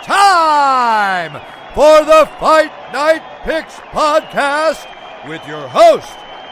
time for the Fight Night Picks podcast with your host,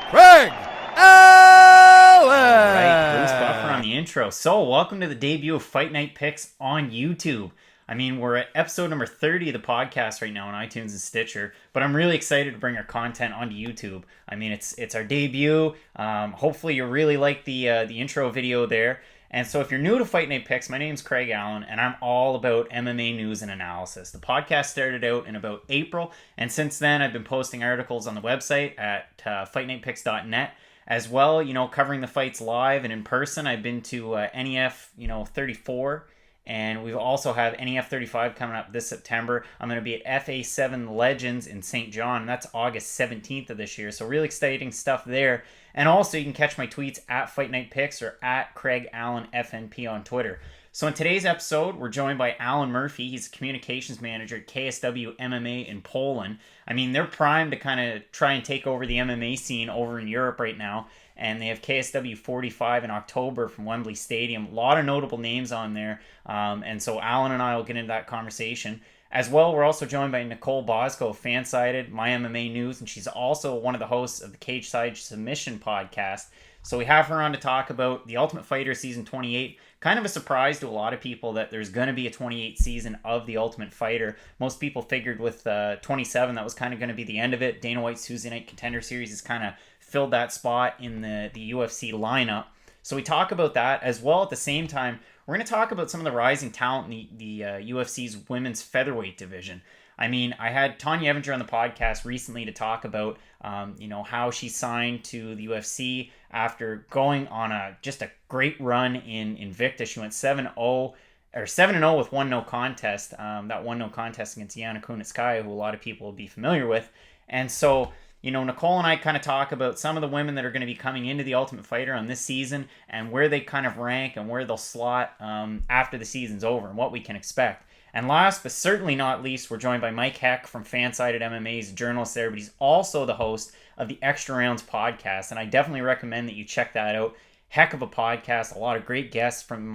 Craig Allen. Right, Bruce Buffer on the intro. So, welcome to the debut of Fight Night Picks on YouTube. I mean, we're at episode number 30 of the podcast right now on iTunes and Stitcher, but I'm really excited to bring our content onto YouTube. I mean, it's our debut. Hopefully you really like the intro video there. And so if you're new to Fight Night Picks, my name's Craig Allen, and I'm all about MMA news and analysis. The podcast started out in about April, and since then I've been posting articles on the website at fightnightpicks.net, as well, covering the fights live and in person. I've been to NEF, 34, and we also have NEF 35 coming up this September. I'm going to be at FA7 Legends in St. John, and that's August 17th of this year, so really exciting stuff there. And also, you can catch my tweets at Fight Night Picks or at Craig Allen FNP on Twitter. So in today's episode, we're joined by Alan Murphy. He's a communications manager at KSW MMA in Poland. I mean, they're primed to kind of try and take over the MMA scene over in Europe right now. And they have KSW 45 in October from Wembley Stadium. A lot of notable names on there. And so Alan and I will get into that conversation. As well, we're also joined by Nicole Bosco of Fansided, My MMA News, and she's also one of the hosts of the Cage Side Submission podcast. So we have her on to talk about The Ultimate Fighter Season 28. Kind of a surprise to a lot of people that there's going to be a 28 season of The Ultimate Fighter. Most people figured with 27 that was kind of going to be the end of it. Dana White's Tuesday Night Contender Series has kind of filled that spot in the UFC lineup. So we talk about that as well. At the same time, we're going to talk about some of the rising talent in the UFC's women's featherweight division. I mean, I had Tanya Evinger on the podcast recently to talk about, how she signed to the UFC after going on just a great run in Invicta. She went 7-0 with one no contest. That one no contest against Yana Kunitskaya, who a lot of people will be familiar with. And so, Nicole and I kind of talk about some of the women that are going to be coming into the Ultimate Fighter on this season and where they kind of rank and where they'll slot after the season's over and what we can expect. And last but certainly not least, we're joined by Mike Heck from Fansided MMA. He's a journalist there, but he's also the host of the Extra Rounds podcast, and I definitely recommend that you check that out. Heck of a podcast, a lot of great guests from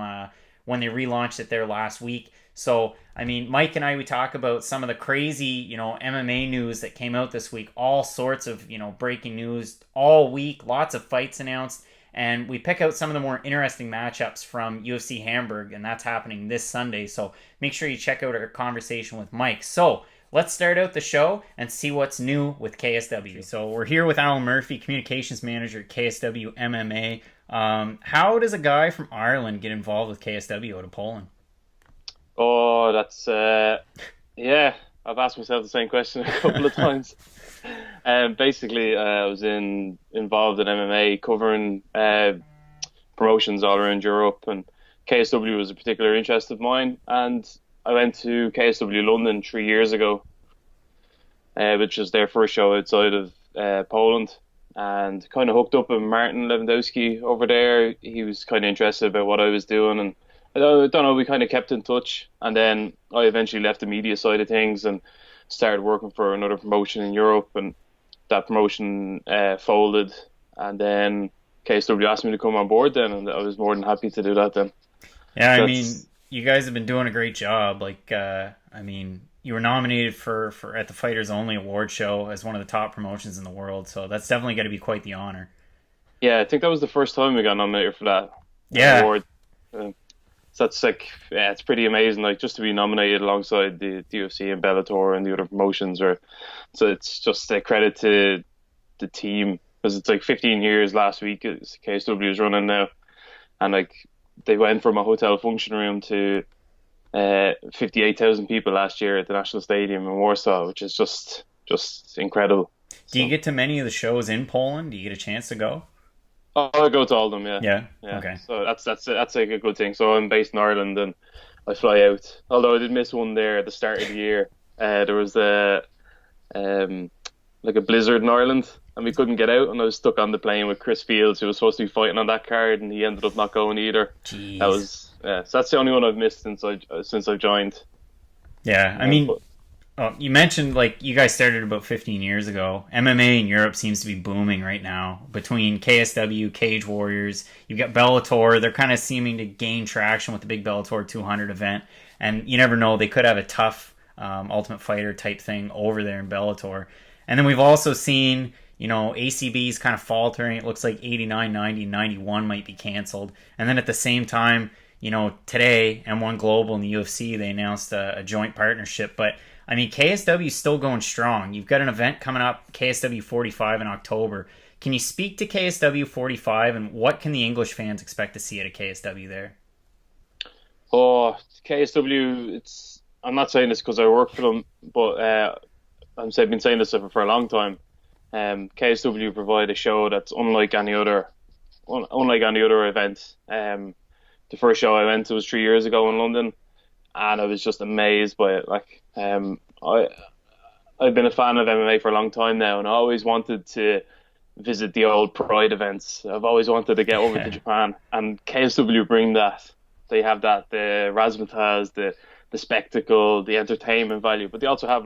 when they relaunched it there last week. So, I mean, Mike and I, we talk about some of the crazy, MMA news that came out this week, all sorts of, breaking news all week, lots of fights announced, and we pick out some of the more interesting matchups from Ufc Hamburg, and that's happening this Sunday. So make sure you check out our conversation with Mike. So let's start out the show and see what's new with KSW. So we're here with Alan Murphy, communications manager at KSW MMA. How does a guy from Ireland get involved with KSW out of Poland? Oh, that's, I've asked myself the same question a couple of times. Basically, I was involved in MMA, covering promotions all around Europe, and KSW was a particular interest of mine. And I went to KSW London 3 years ago, which was their first show outside of Poland, and kind of hooked up with Martin Lewandowski over there. He was kind of interested about what I was doing, and I don't know, we kind of kept in touch. And then I eventually left the media side of things and started working for another promotion in Europe, and that promotion folded, and then KSW asked me to come on board then, and I was more than happy to do that then. Yeah, I mean, you guys have been doing a great job. You were nominated for at the Fighters Only award show as one of the top promotions in the world, so that's definitely got to be quite the honor. Yeah, I think that was the first time we got nominated for that award. So that's it's pretty amazing, just to be nominated alongside the UFC and Bellator and the other promotions. So it's just a credit to the team, because it's 15 years last week KSW is running now, and they went from a hotel function room to 58,000 people last year at the National Stadium in Warsaw, which is just incredible. Do you get to many of the shows in Poland? Do you get a chance to go? Oh, I go to all of them, yeah. Yeah. Okay. So that's a good thing. So I'm based in Ireland, and I fly out. Although I did miss one there at the start of the year. There was a blizzard in Ireland, and we couldn't get out, and I was stuck on the plane with Chris Fields, who was supposed to be fighting on that card, and he ended up not going either. Jeez. So that's the only one I've missed since I've joined. Yeah, I mean, you mentioned you guys started about 15 years ago. MMA in Europe seems to be booming right now. Between KSW, Cage Warriors, you've got Bellator. They're kind of seeming to gain traction with the big Bellator 200 event. And you never know, they could have a tough Ultimate Fighter type thing over there in Bellator. And then we've also seen, ACB's kind of faltering. It looks like 89, 90, 91 might be canceled. And then at the same time, today, M1 Global and the UFC, they announced a joint partnership. But, I mean, KSW is still going strong. You've got an event coming up, KSW 45 in October. Can you speak to KSW 45, and what can the English fans expect to see at a KSW there? Oh, KSW, I'm not saying this because I work for them, but I've been saying this for a long time. KSW provide a show that's unlike any other event. The first show I went to was 3 years ago in London, and I was just amazed by it. I've been a fan of MMA for a long time now, and I always wanted to visit the old Pride events. I've always wanted to get over to Japan, and KSW bring that. They have that, the razzmatazz, the spectacle, the entertainment value, but they also have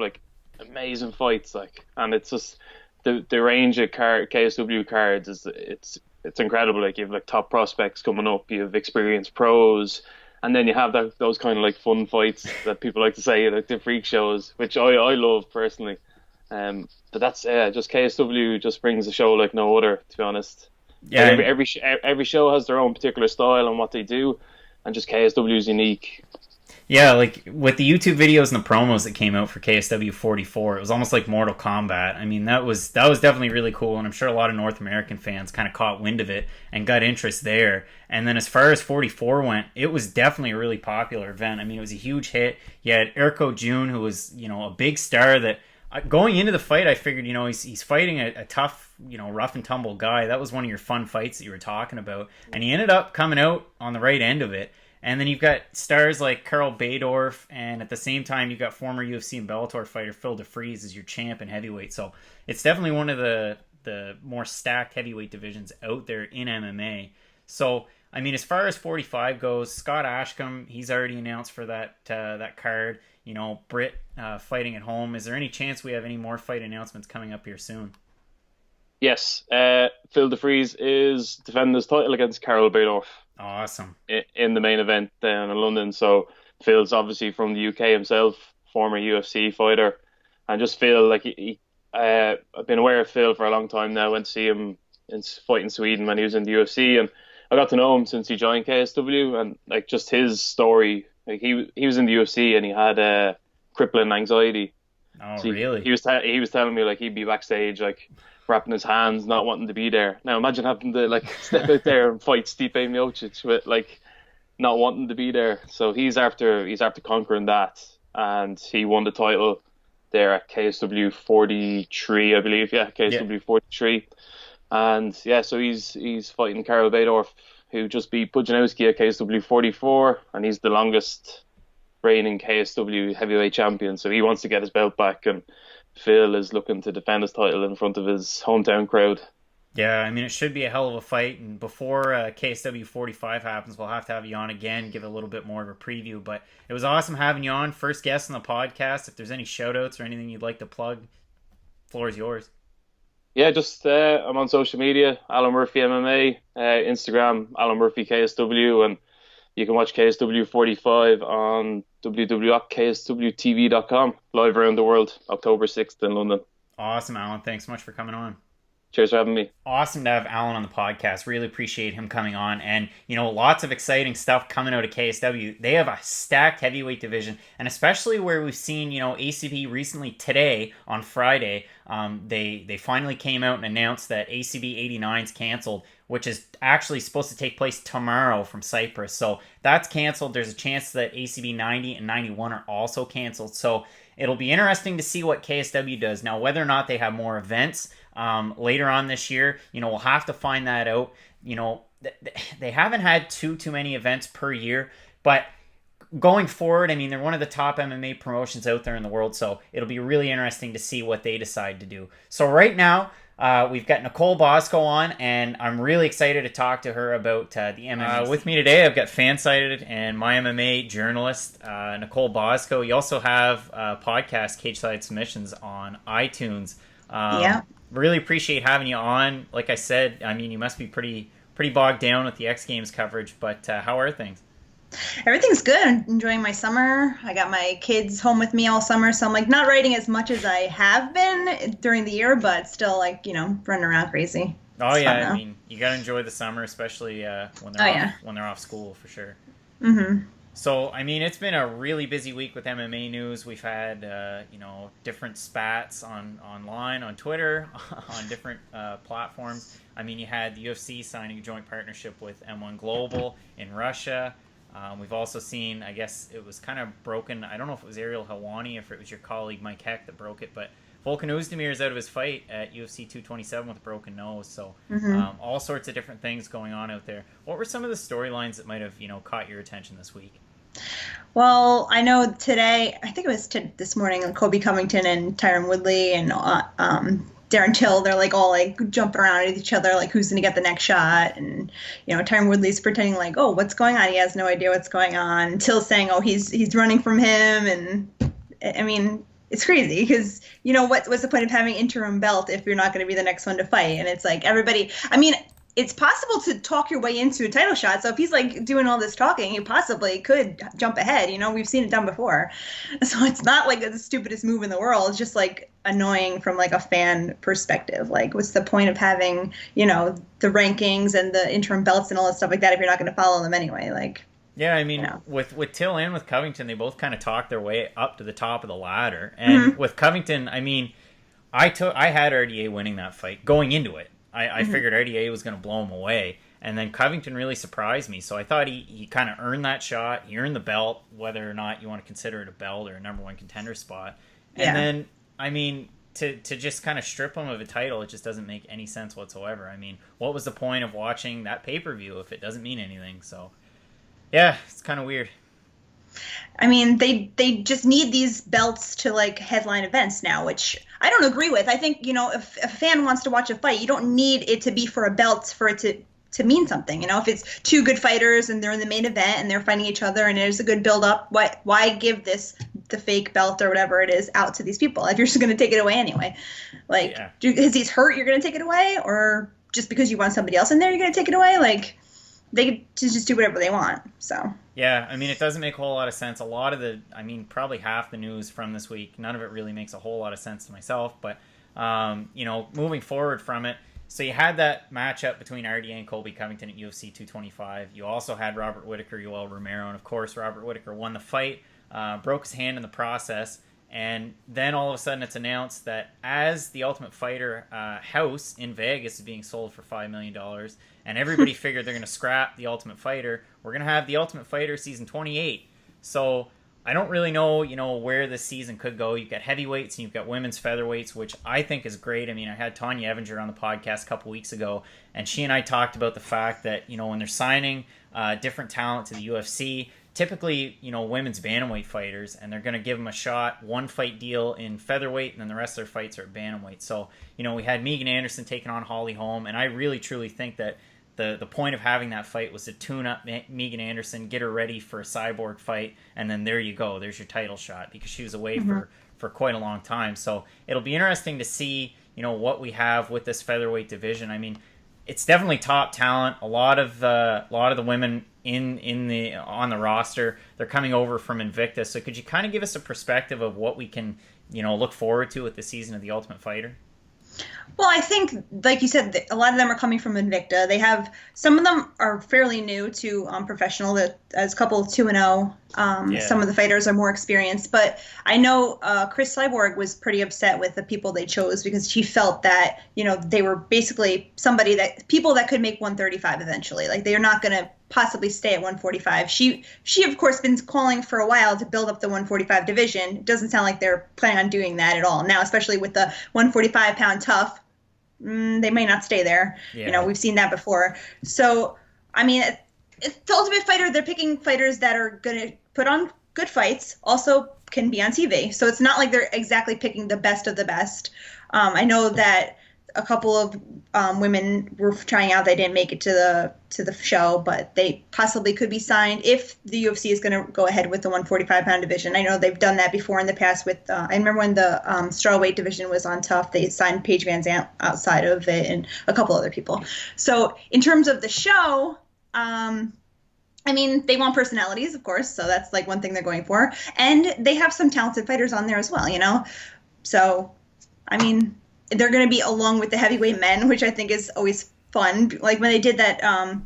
amazing fights, and it's just the range of KSW cards is it's incredible. You have top prospects coming up, you have experienced pros, and then you have those kind of fun fights that people like to say, the freak shows, which I love personally. But that's just KSW just brings a show like no other, to be honest. Yeah, every show has their own particular style and what they do, and just KSW is unique. Yeah, with the YouTube videos and the promos that came out for KSW 44, it was almost like Mortal Kombat. I mean, that was definitely really cool, and I'm sure a lot of North American fans kind of caught wind of it and got interest there. And then as far as 44 went, it was definitely a really popular event. I mean, it was a huge hit. You had Erko Jun, who was, a big star that going into the fight, I figured, he's fighting a tough, rough and tumble guy. That was one of your fun fights that you were talking about. And he ended up coming out on the right end of it. And then you've got stars like Karl Baydorf, and at the same time, you've got former UFC and Bellator fighter Phil DeFries as your champ in heavyweight. So it's definitely one of the more stacked heavyweight divisions out there in MMA. So, I mean, as far as 45 goes, Scott Ashcombe, he's already announced for that card. Britt fighting at home. Is there any chance we have any more fight announcements coming up here soon? Yes. Phil DeFries is defending his title against Karl Baydorf. Awesome. In the main event down in London. So Phil's obviously from the UK himself, former UFC fighter. I just feel like I've been aware of Phil for a long time now. I went to see him fight in Sweden when he was in the UFC, and I got to know him since he joined KSW, and just his story. He was in the UFC and he had crippling anxiety. Oh, so really? He was telling me he'd be backstage wrapping his hands, not wanting to be there. Now imagine having to step out there and fight Stipe Miocic with not wanting to be there. So he's after conquering that, and he won the title there at KSW 43, I believe. Yeah, KSW 43, and so he's fighting Karl Baydorf, who just beat Pudzianowski at KSW 44, and he's the longest reigning KSW heavyweight champion. So he wants to get his belt back, and Phil is looking to defend his title in front of his hometown crowd. Yeah, I mean, it should be a hell of a fight. And before KSW 45 happens, we'll have to have you on again, give a little bit more of a preview. But it was awesome having you on. First guest on the podcast. If there's any shout-outs or anything you'd like to plug, the floor is yours. Yeah, just I'm on social media, Alan Murphy MMA, Instagram, Alan Murphy KSW, and you can watch KSW 45 on www.kswtv.com, live around the world, October 6th in London. Awesome, Alan. Thanks so much for coming on. Cheers for having me. Awesome to have Alan on the podcast. Really appreciate him coming on. And, lots of exciting stuff coming out of KSW. They have a stacked heavyweight division, and especially where we've seen, ACB recently today on Friday, they finally came out and announced that ACB 89's canceled, which is actually supposed to take place tomorrow from Cyprus. So that's canceled. There's a chance that ACB 90 and 91 are also canceled. So it'll be interesting to see what KSW does. Now, whether or not they have more events later on this year, we'll have to find that out. They haven't had too many events per year, but going forward, I mean, they're one of the top MMA promotions out there in the world, so it'll be really interesting to see what they decide to do. So right now, we've got Nicole Bosco on, and I'm really excited to talk to her about the MMA. With me today, I've got Fansided and My MMA journalist, Nicole Bosco. You also have a podcast, Cage Side Submissions, on iTunes. Yeah. Really appreciate having you on. Like I said, I mean, you must be pretty bogged down with the X Games coverage, but how are things? Everything's good. I'm enjoying my summer. I got my kids home with me all summer, so I'm like not writing as much as I have been during the year, but still like, running around crazy. Oh It's yeah, fun, I though. mean, you gotta enjoy the summer, especially when Oh they're yeah. off school for sure. Mhm. So, I mean, it's been a really busy week with MMA news. We've had, different spats online, on Twitter, on different platforms. I mean, you had the UFC signing a joint partnership with M1 Global in Russia. We've also seen, I guess it was kind of broken. I don't know if it was Ariel Helwani, if it was your colleague Mike Heck that broke it, but Volkan Oezdemir is out of his fight at UFC 227 with a broken nose. So all sorts of different things going on out there. What were some of the storylines that might have, caught your attention this week? Well, I know today, I think it was this morning, Kobe Covington and Tyron Woodley and Darren Till, they're like all like jumping around at each other, like who's going to get the next shot. And, Tyron Woodley's pretending like, oh, what's going on? He has no idea what's going on. Till's saying, oh, he's running from him. And I mean, it's crazy because, what's the point of having interim belt if you're not going to be the next one to fight? And it's like everybody, I mean, it's possible to talk your way into a title shot. So if he's like doing all this talking, he possibly could jump ahead. We've seen it done before. So it's not like the stupidest move in the world. It's just like annoying from like a fan perspective. Like, what's the point of having, the rankings and the interim belts and all that stuff like that if you're not going to follow them anyway? Like, yeah, I mean, with Till and with Covington, they both kind of talked their way up to the top of the ladder. And with Covington, I mean, I had RDA winning that fight going into it. I figured RDA was going to blow him away. And then Covington really surprised me. So I thought he kind of earned that shot. He earned the belt, whether or not you want to consider it a belt or a number one contender spot. And then, I mean, to just kind of strip him of a title, it just doesn't make any sense whatsoever. I mean, what was the point of watching that pay-per-view if it doesn't mean anything? So, yeah, it's kind of weird. I mean, they just need these belts to like headline events now, which I don't agree with. I think, if a fan wants to watch a fight, you don't need it to be for a belt for it to mean something. If it's two good fighters and they're in the main event and they're fighting each other and there's a good build up, why give the fake belt or whatever it is out to these people if you're just going to take it away anyway? Like, because he's hurt, you're going to take it away, or just because you want somebody else in there, you're going to take it away? Like, they could just do whatever they want. So yeah, I mean, it doesn't make a whole lot of sense. A lot of probably half the news from this week, none of it really makes a whole lot of sense to myself. But moving forward from it, so you had that matchup between RDA and Colby Covington at UFC 225. You also had Robert Whittaker, Yoel Romero, and of course Robert Whittaker won the fight, broke his hand in the process. And then all of a sudden it's announced that as the Ultimate Fighter house in Vegas is being sold for $5 million, and everybody figured they're going to scrap the Ultimate Fighter, we're going to have the Ultimate Fighter season 28. So I don't really know, where this season could go. You've got heavyweights and you've got women's featherweights, which I think is great. I mean, I had Tanya Evinger on the podcast a couple weeks ago, and she and I talked about the fact that, when they're signing different talent to the UFC, typically, women's bantamweight fighters, and they're going to give them a shot, one fight deal in featherweight, and then the rest of their fights are at bantamweight. So, we had Megan Anderson taking on Holly Holm, and I really, truly think that the point of having that fight was to tune up Megan Anderson, get her ready for a Cyborg fight, and then there you go. There's your title shot, because she was away for quite a long time. So it'll be interesting to see, what we have with this featherweight division. I mean, it's definitely top talent. A lot of the women on the roster, they're coming over from Invicta. So could you kind of give us a perspective of what we can, look forward to with the season of The Ultimate Fighter? Well, I think, like you said, a lot of them are coming from Invicta. They have, some of them are fairly new to professional. As a couple 2-0. Some of the fighters are more experienced. But I know Chris Cyborg was pretty upset with the people they chose because he felt that, they were basically people that could make 135 eventually. Like, they're not going to possibly stay at 145. She of course been calling for a while to build up the 145 division. It doesn't sound like they're planning on doing that at all now, especially with the 145 pound tough. They may not stay there. Yeah. We've seen that before. So I mean, it's the Ultimate Fighter. They're picking fighters that are going to put on good fights, also can be on TV. So it's not like they're exactly picking the best of the best. I know that a couple of women were trying out. They didn't make it to the show, but they possibly could be signed if the UFC is going to go ahead with the 145 pound division. I know they've done that before in the past with, I remember when the strawweight division was on Tough, they signed Paige Van Zandt outside of it and a couple other people. So in terms of the show, I mean, they want personalities, of course, so that's like one thing they're going for. And they have some talented fighters on there as well, you know? So, I mean, they're going to be along with the heavyweight men, which I think is always fun. Like when they did that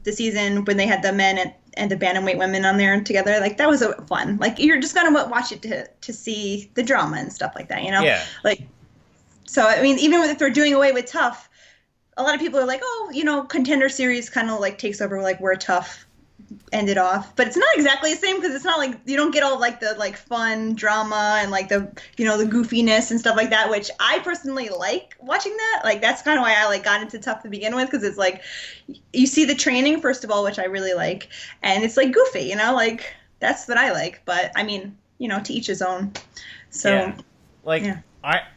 the season when they had the men and the bantamweight women on there together, like that was fun. Like you're just going to watch it to see the drama and stuff like that, you know? Yeah. Like, so, I mean, even if they're doing away with Tough, a lot of people are like, oh, you know, Contender Series kind of like takes over like where Tough ended off, but it's not exactly the same because it's not like you don't get all like the like fun drama and like the, you know, the goofiness and stuff like that, which I personally like watching that. Like that's kind of why I like got into Tough to begin with, because it's like you see the training first of all, which I really like, and it's like goofy, you know, like that's what I like. But I mean, you know, to each his own. So yeah. Like yeah.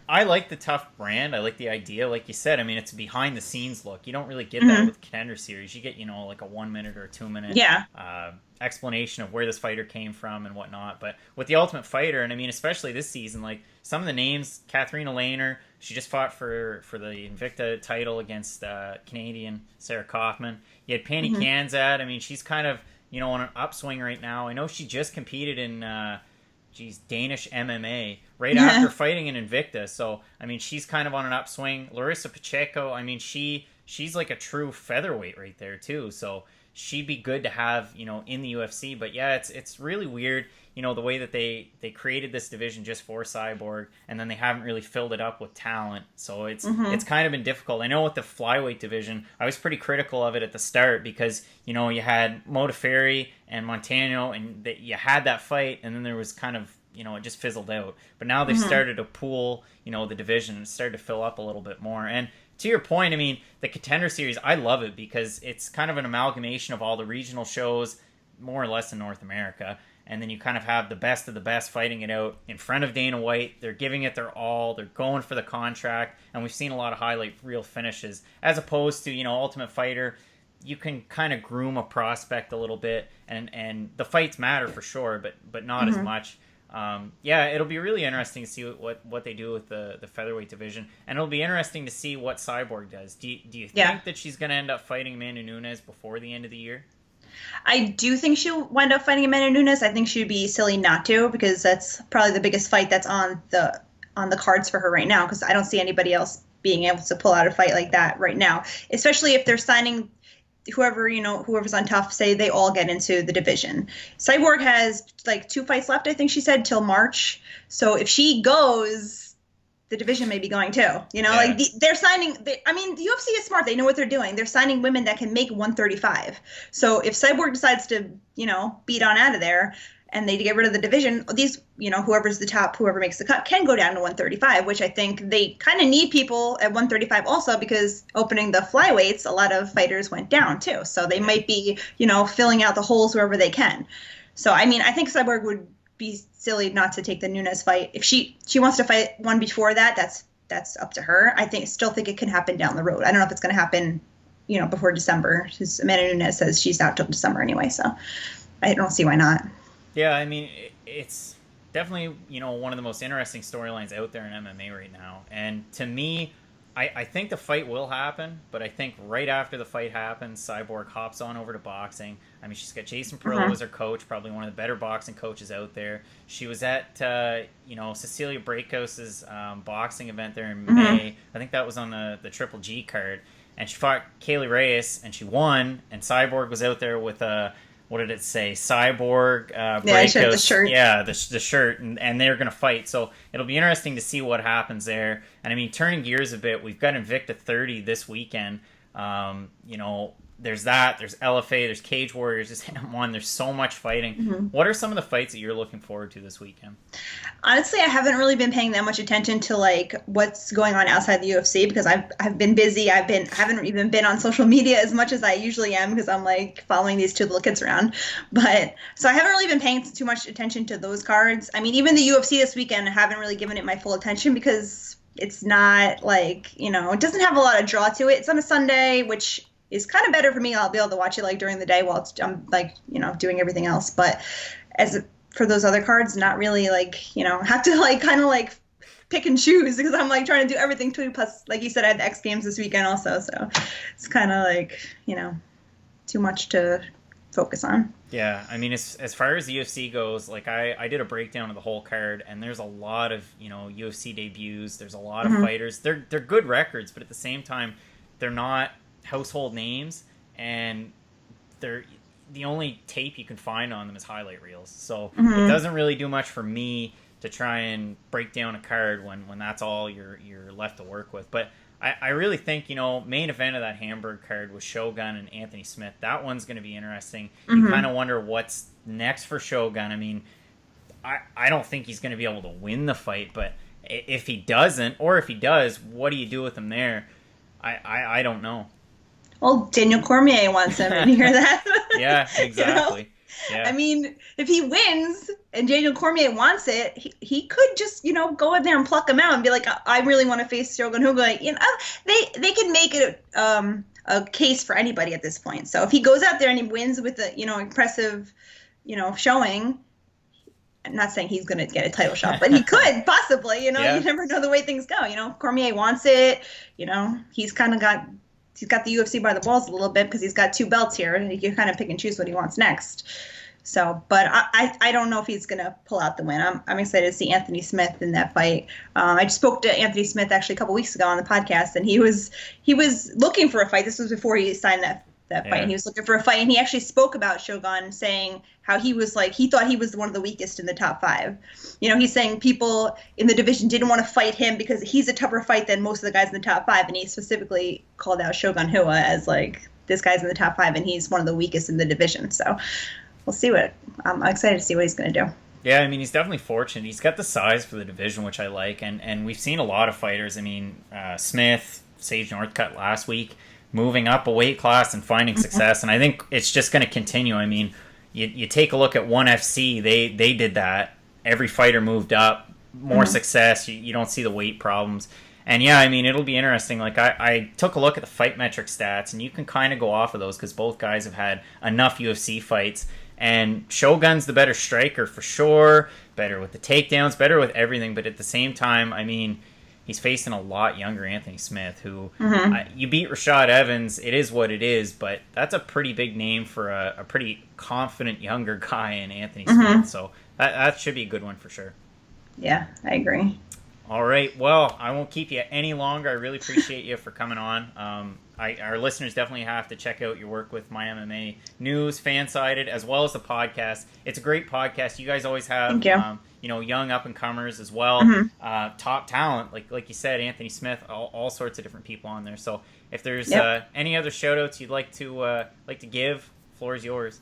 I like the Tough brand. I like the idea, like you said. I mean, it's a behind the scenes look. You don't really get that with Contender Series. You get, you know, like a 1 minute or a 2 minute explanation of where this fighter came from and whatnot. But with the Ultimate Fighter, and I mean, especially this season, like some of the names, Katharina Lehner, she just fought for the Invicta title against Canadian Sarah Kaufman. You had Pannie Kanzat. I mean, she's kind of, you know, on an upswing right now. I know she just competed in Danish MMA right after fighting in Invicta. So, I mean, she's kind of on an upswing. Larissa Pacheco, I mean, she's like a true featherweight right there too. So she'd be good to have, you know, in the UFC. But yeah, it's really weird, you know, the way that they created this division just for Cyborg, and then they haven't really filled it up with talent. So it's kind of been difficult. I know with the flyweight division, I was pretty critical of it at the start because, you know, you had Modafferi and Montano, and you had that fight, and then there was kind of, you know, it just fizzled out. But now they've started to pool, you know, the division and started to fill up a little bit more. And to your point, I mean, the Contender Series, I love it because it's kind of an amalgamation of all the regional shows, more or less in North America. And then you kind of have the best of the best fighting it out in front of Dana White. They're giving it their all. They're going for the contract. And we've seen a lot of highlight reel finishes. As opposed to, you know, Ultimate Fighter, you can kind of groom a prospect a little bit. And the fights matter for sure, but not as much. Yeah, it'll be really interesting to see what they do with the featherweight division. And it'll be interesting to see what Cyborg does. Do you think that she's going to end up fighting Amanda Nunes before the end of the year? I do think she'll wind up fighting Amanda Nunes. I think she'd be silly not to, because that's probably the biggest fight that's on the cards for her right now, because I don't see anybody else being able to pull out a fight like that right now, especially if they're signing whoever's on Tough, say they all get into the division. Cyborg has like 2 fights left, I think she said, till March. So if she goes, the division may be going too. You know, like they're signing. I mean, the UFC is smart. They know what they're doing. They're signing women that can make 135. So if Cyborg decides to, you know, beat on out of there, and they get rid of the division, these, you know, whoever's the top, whoever makes the cut can go down to 135, which I think they kind of need people at 135 also, because opening the flyweights, a lot of fighters went down too. So they might be, you know, filling out the holes wherever they can. So, I mean, I think Cyborg would be silly not to take the Nunes fight. If she wants to fight one before that, that's up to her. Still think it can happen down the road. I don't know if it's going to happen, you know, before December, because Amanda Nunes says she's out till December anyway. So I don't see why not. Yeah, I mean, it's definitely, you know, one of the most interesting storylines out there in MMA right now. And to me, I think the fight will happen, but I think right after the fight happens, Cyborg hops on over to boxing. I mean, she's got Jason Perillo as her coach, probably one of the better boxing coaches out there. She was at, you know, Cecilia Brakos's boxing event there in May. I think that was on the Triple G card. And she fought Kaylee Reyes, and she won. And Cyborg was out there with what did it say? Cyborg, Brakos. The shirt. Yeah, the shirt, and they're going to fight. So it'll be interesting to see what happens there. And I mean, turning gears a bit, we've got Invicta 30 this weekend. You know, there's that, there's LFA, there's Cage Warriors, there's M1, there's so much fighting. What are some of the fights that you're looking forward to this weekend? Honestly, I haven't really been paying that much attention to like what's going on outside the UFC, because I've been busy. I haven't even been on social media as much as I usually am, because I'm like following these 2 little kids around. But so I haven't really been paying too much attention to those cards. I mean, even the UFC this weekend, I haven't really given it my full attention, because it's not like, you know, it doesn't have a lot of draw to it. It's on a Sunday, which is kind of better for me. I'll be able to watch it like during the day while I'm like, you know, doing everything else. But for those other cards, not really, like, you know, have to like kind of like pick and choose, because I'm like trying to do everything too. Plus, like you said, I had the X Games this weekend also. So it's kind of like, you know, too much to focus on. Yeah, I mean, as far as the UFC goes, like I did a breakdown of the whole card, and there's a lot of UFC debuts. There's a lot of fighters. They're good records, but at the same time, they're not household names, and they're the only tape you can find on them is highlight reels. So it doesn't really do much for me to try and break down a card when that's all you're left to work with. But I really think, main event of that Hamburg card was Shogun and Anthony Smith. That one's going to be interesting. You kind of wonder what's next for Shogun. I mean, I don't think he's going to be able to win the fight, but if he doesn't, or if he does, what do you do with him there? I don't know. Well, Daniel Cormier wants him. Did you hear that? Yeah, exactly. Yeah. I mean, if he wins and Daniel Cormier wants it, he could just, go in there and pluck him out and be like, I really want to face Shogun Hugo. They can make it a case for anybody at this point. So if he goes out there and he wins with a, impressive, showing, I'm not saying he's going to get a title shot, but he could possibly, You never know the way things go. Cormier wants it. He's kind of got the UFC by the balls a little bit because he's got 2 belts here, and he can kind of pick and choose what he wants next. So, but I don't know if he's going to pull out the win. I'm excited to see Anthony Smith in that fight. I just spoke to Anthony Smith actually a couple weeks ago on the podcast, and he was looking for a fight. This was before he signed that fight. And he was looking for a fight, and he actually spoke about Shogun, saying how he was he thought he was one of the weakest in the top 5. He's saying people in the division didn't want to fight him because he's a tougher fight than most of the guys in the top 5, and he specifically called out Shogun Hua as this guy's in the top 5 and he's one of the weakest in the division. So we'll see I'm excited to see what he's going to do. Yeah, I mean, he's definitely fortunate. He's got the size for the division, which I like, and we've seen a lot of fighters. I mean, Smith, Sage Northcutt last week, moving up a weight class and finding success, and I think it's just going to continue. I mean, you take a look at ONE FC, they did that. Every fighter moved up, more success. You don't see the weight problems. And yeah, I mean, it'll be interesting. I took a look at the fight metric stats, and you can kind of go off of those because both guys have had enough UFC fights. And Shogun's the better striker for sure, better with the takedowns, better with everything. But at the same time, I mean, he's facing a lot younger Anthony Smith, who you beat Rashad Evans. It is what it is, but that's a pretty big name for a pretty confident younger guy in Anthony Smith. So that should be a good one for sure. Yeah, I agree. All right. Well, I won't keep you any longer. I really appreciate you for coming on. Our listeners definitely have to check out your work with My MMA News, Fansided, as well as the podcast. It's a great podcast. You guys always have, young up-and-comers as well, top talent, like you said, Anthony Smith, all sorts of different people on there. So if there's any other shout-outs you'd like to give, floor is yours.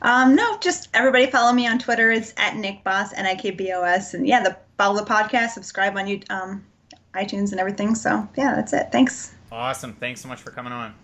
No, just everybody follow me on Twitter. It's @NickBoss, NIKBOS. And follow the podcast, subscribe on iTunes and everything. So yeah, that's it. Thanks. Awesome. Thanks so much for coming on.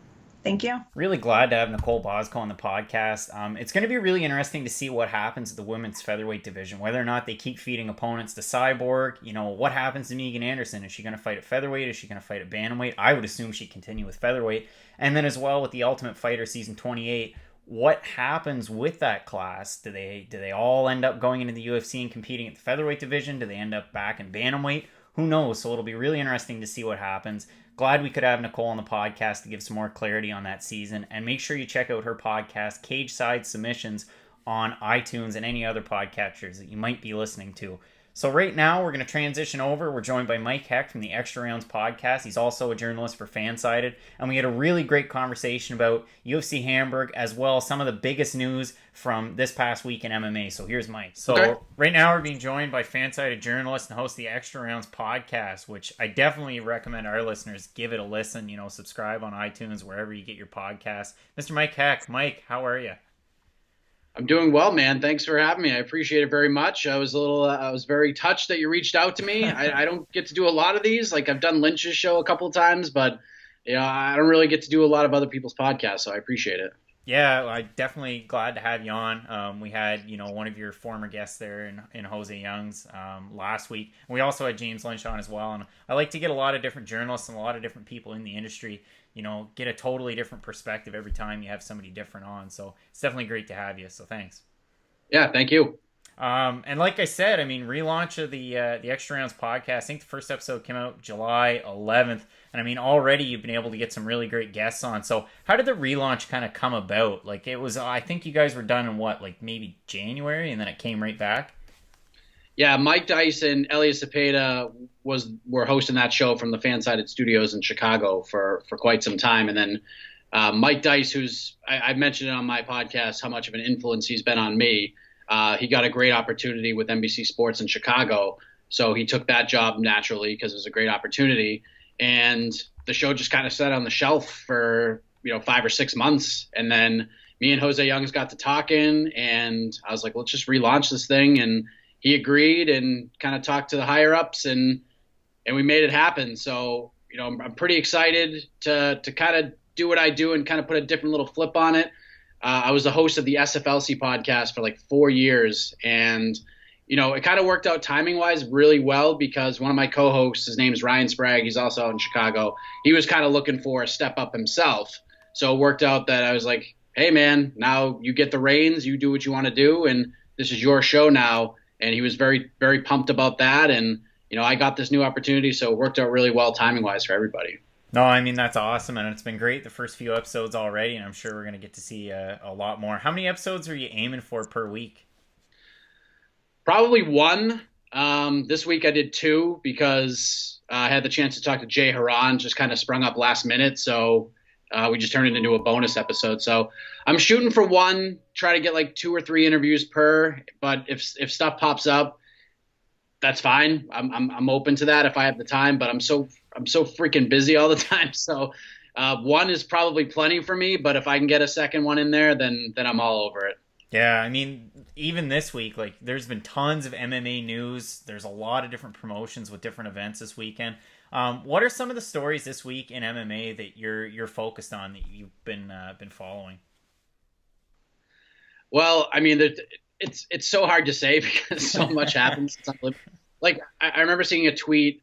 Thank you. Really glad to have Nicole Bosco on the podcast. It's going to be really interesting to see what happens to the women's featherweight division, whether or not they keep feeding opponents to Cyborg. What happens to Megan Anderson? Is she going to fight at featherweight? Is she going to fight at bantamweight? I would assume she'd continue with featherweight. And then as well with the Ultimate Fighter Season 28, what happens with that class? Do they all end up going into the UFC and competing at the featherweight division? Do they end up back in bantamweight? Who knows? So it'll be really interesting to see what happens. Glad we could have Nicole on the podcast to give some more clarity on that season. And make sure you check out her podcast, Cage Side Submissions, on iTunes and any other podcatchers that you might be listening to. So right now, we're going to transition over. We're joined by Mike Heck from the Extra Rounds podcast. He's also a journalist for Fansided. And we had a really great conversation about Ufc Hamburg, as well as some of the biggest news from this past week in MMA. So here's Mike. So right now, we're being joined by Fansided journalist and host of the Extra Rounds podcast, which I definitely recommend our listeners give it a listen. Subscribe on iTunes, wherever you get your podcasts. Mr. Mike Heck. Mike, how are you? I'm doing well, man. Thanks for having me. I appreciate it very much. I was very touched that you reached out to me. I don't get to do a lot of these. I've done Lynch's show a couple of times, but I don't really get to do a lot of other people's podcasts, so I appreciate it. Yeah, I'm definitely glad to have you on. We had, one of your former guests there in Jose Youngs last week. And we also had James Lynch on as well. And I like to get a lot of different journalists and a lot of different people in the industry, get a totally different perspective every time you have somebody different on. So it's definitely great to have you. So thanks. Yeah, thank you. And like I said, I mean, relaunch of the Extra Rounds podcast. I think the first episode came out July 11th. And I mean, already you've been able to get some really great guests on. So how did the relaunch kind of come about? Like, it was, I think you guys were done in what, like maybe January, and then it came right back? Yeah, Mike Dice and Elias Cepeda were hosting that show from the Fansided Studios in Chicago for quite some time. And then Mike Dice, I mentioned it on my podcast how much of an influence he's been on me. He got a great opportunity with NBC Sports in Chicago, so he took that job naturally because it was a great opportunity. And the show just kind of sat on the shelf for 5 or 6 months, and then me and Jose Youngs got to talking, and I was like, let's just relaunch this thing, and he agreed and kind of talked to the higher ups, and we made it happen. So, I'm pretty excited to kind of do what I do and kind of put a different little flip on it. I was the host of the SFLC podcast for like 4 years, and it kind of worked out timing wise really well because one of my co-hosts, his name is Ryan Sprague, he's also out in Chicago. He was kind of looking for a step up himself. So it worked out that I was like, hey man, now you get the reins, you do what you want to do, and this is your show now. And he was very, very pumped about that. And, I got this new opportunity, so it worked out really well timing-wise for everybody. No, I mean, that's awesome, and it's been great the first few episodes already, and I'm sure we're going to get to see a lot more. How many episodes are you aiming for per week? Probably 1. This week I did 2 because I had the chance to talk to Jay Haran, just kind of sprung up last minute, so we just turned it into a bonus episode. So I'm shooting for 1, try to get like 2 or 3 interviews per. But if stuff pops up, that's fine. I'm open to that if I have the time. But I'm so freaking busy all the time. So 1 is probably plenty for me. But if I can get a second one in there, then I'm all over it. Yeah, I mean, even this week, like, there's been tons of MMA news. There's a lot of different promotions with different events this weekend. What are some of the stories this week in MMA that you're focused on that you've been following? Well, I mean, it's so hard to say because so much happens. Like I remember seeing a tweet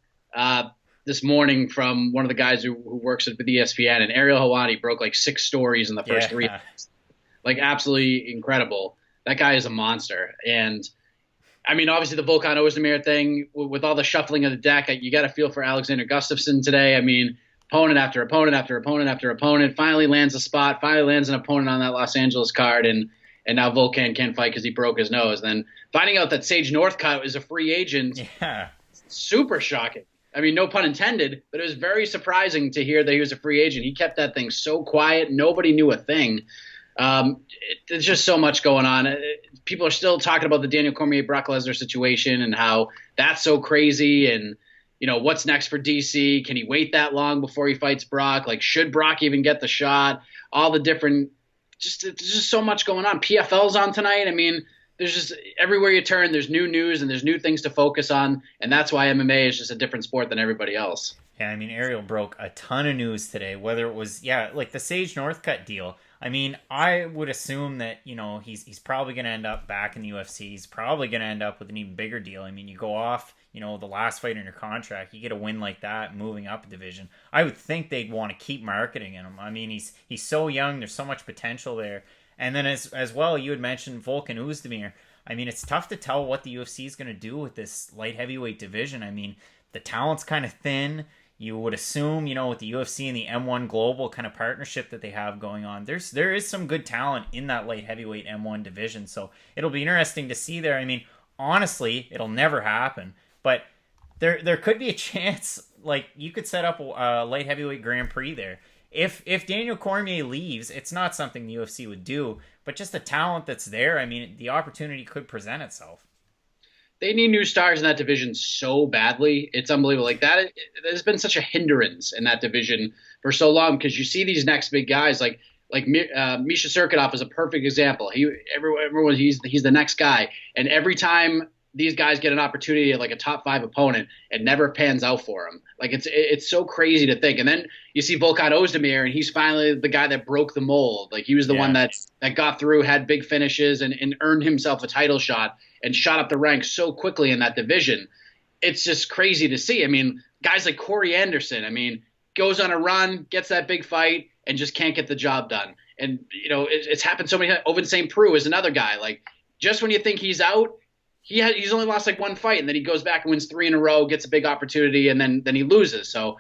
this morning from one of the guys who works at ESPN, and Ariel Helwani broke like 6 stories in the first 3 days. Like absolutely incredible. That guy is a monster. And I mean, obviously the Volkan Ozdemir thing with all the shuffling of the deck, you got to feel for Alexander Gustafsson today. I mean, opponent after opponent after opponent after opponent, finally lands a spot, finally lands an opponent on that Los Angeles card. And now Volkan can't fight because he broke his nose. Then finding out that Sage Northcutt is a free agent. Yeah. Super shocking. I mean, no pun intended, but it was very surprising to hear that he was a free agent. He kept that thing so quiet. Nobody knew a thing. There's just so much going on. People are still talking about the Daniel Cormier-Brock Lesnar situation and how that's so crazy. And, what's next for DC? Can he wait that long before he fights Brock? Like, should Brock even get the shot? All the different there's just so much going on. PFL's on tonight. I mean, there's just everywhere you turn, there's new news and there's new things to focus on. And that's why MMA is just a different sport than everybody else. Yeah, I mean, Ariel broke a ton of news today, whether it was, like the Sage Northcutt deal. I mean, I would assume that, he's probably going to end up back in the UFC. He's probably going to end up with an even bigger deal. I mean, you go off, the last fight in your contract, you get a win like that, moving up a division. I would think they'd want to keep marketing him. I mean, he's so young. There's so much potential there. And then as well, you had mentioned Volkan Ozdemir. I mean, it's tough to tell what the UFC is going to do with this light heavyweight division. I mean, the talent's kind of thin. You would assume, with the UFC and the M1 Global kind of partnership that they have going on, there is some good talent in that light heavyweight M1 division. So it'll be interesting to see there. I mean, honestly, it'll never happen, but there could be a chance, like, you could set up a light heavyweight Grand Prix there. If Daniel Cormier leaves, it's not something the UFC would do, but just the talent that's there, I mean, the opportunity could present itself. They need new stars in that division so badly. It's unbelievable. Like that, there's been such a hindrance in that division for so long because you see these next big guys like Misha Serkinov is a perfect example. Everyone he's the next guy, and every time these guys get an opportunity at like a top 5 opponent, it never pans out for them. Like it's so crazy to think. And then you see Volkan Ozdemir, and he's finally the guy that broke the mold. Like he was the one that got through, had big finishes, and earned himself a title shot and shot up the ranks so quickly in that division. It's just crazy to see. I mean, guys like Corey Anderson, I mean, goes on a run, gets that big fight, and just can't get the job done. And, it's happened so many times. Ovince St. Preux is another guy. Like, just when you think he's out, he's only lost like one fight, and then he goes back and wins 3 in a row, gets a big opportunity, and then he loses. So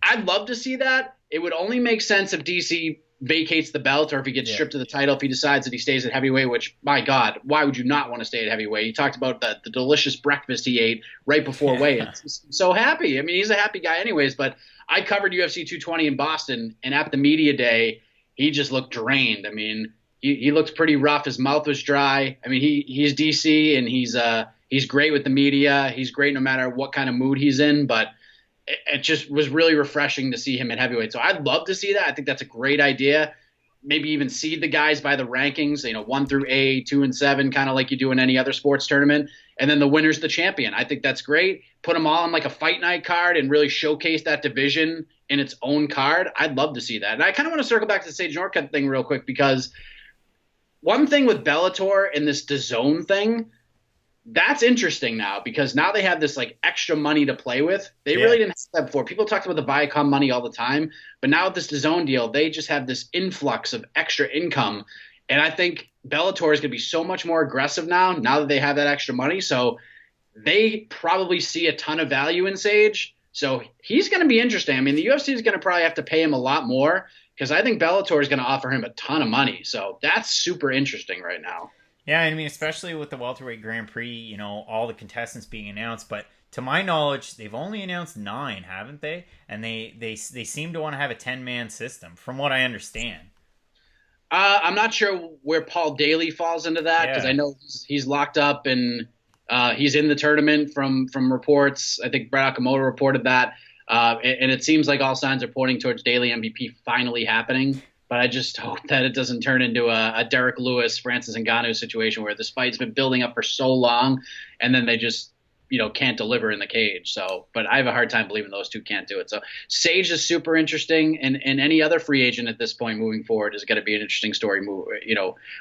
I'd love to see that. It would only make sense if DC vacates the belt, or if he gets stripped of the title, if he decides that he stays at heavyweight, which, my God, why would you not want to stay at heavyweight? He talked about the delicious breakfast he ate right before weigh-ins. He's so happy. I mean, he's a happy guy anyways, but I covered UFC 220 in Boston, and at the media day, he just looked drained. I mean, he looked pretty rough. His mouth was dry. I mean, he's DC, and he's great with the media. He's great no matter what kind of mood he's in, but it just was really refreshing to see him at heavyweight. So I'd love to see that. I think that's a great idea. Maybe even seed the guys by the rankings, 1 through 8, 2 and 7, kind of like you do in any other sports tournament. And then the winner's the champion. I think that's great. Put them all on like a fight night card and really showcase that division in its own card. I'd love to see that. And I kind of want to circle back to the Sage Northcutt thing real quick, because one thing with Bellator and this DAZN thing, that's interesting now, because now they have this like extra money to play with. They really didn't have that before. People talked about the Viacom money all the time, but now with this DAZN deal, they just have this influx of extra income. And I think Bellator is going to be so much more aggressive now that they have that extra money. So they probably see a ton of value in Sage. So he's going to be interesting. I mean, the UFC is going to probably have to pay him a lot more, because I think Bellator is going to offer him a ton of money. So that's super interesting right now. Yeah, I mean, especially with the welterweight Grand Prix, all the contestants being announced. But to my knowledge, they've only announced 9, haven't they? And they seem to want to have a 10-man system, from what I understand. I'm not sure where Paul Daly falls into that, because I know he's locked up and he's in the tournament from reports. I think Brett Okamoto reported that. And it seems like all signs are pointing towards Daly MVP finally happening. But I just hope that it doesn't turn into a Derek Lewis, Francis Ngannou situation where this fight's been building up for so long, and then they just, can't deliver in the cage. So, but I have a hard time believing those two can't do it. So Sage is super interesting, and any other free agent at this point moving forward is going to be an interesting story.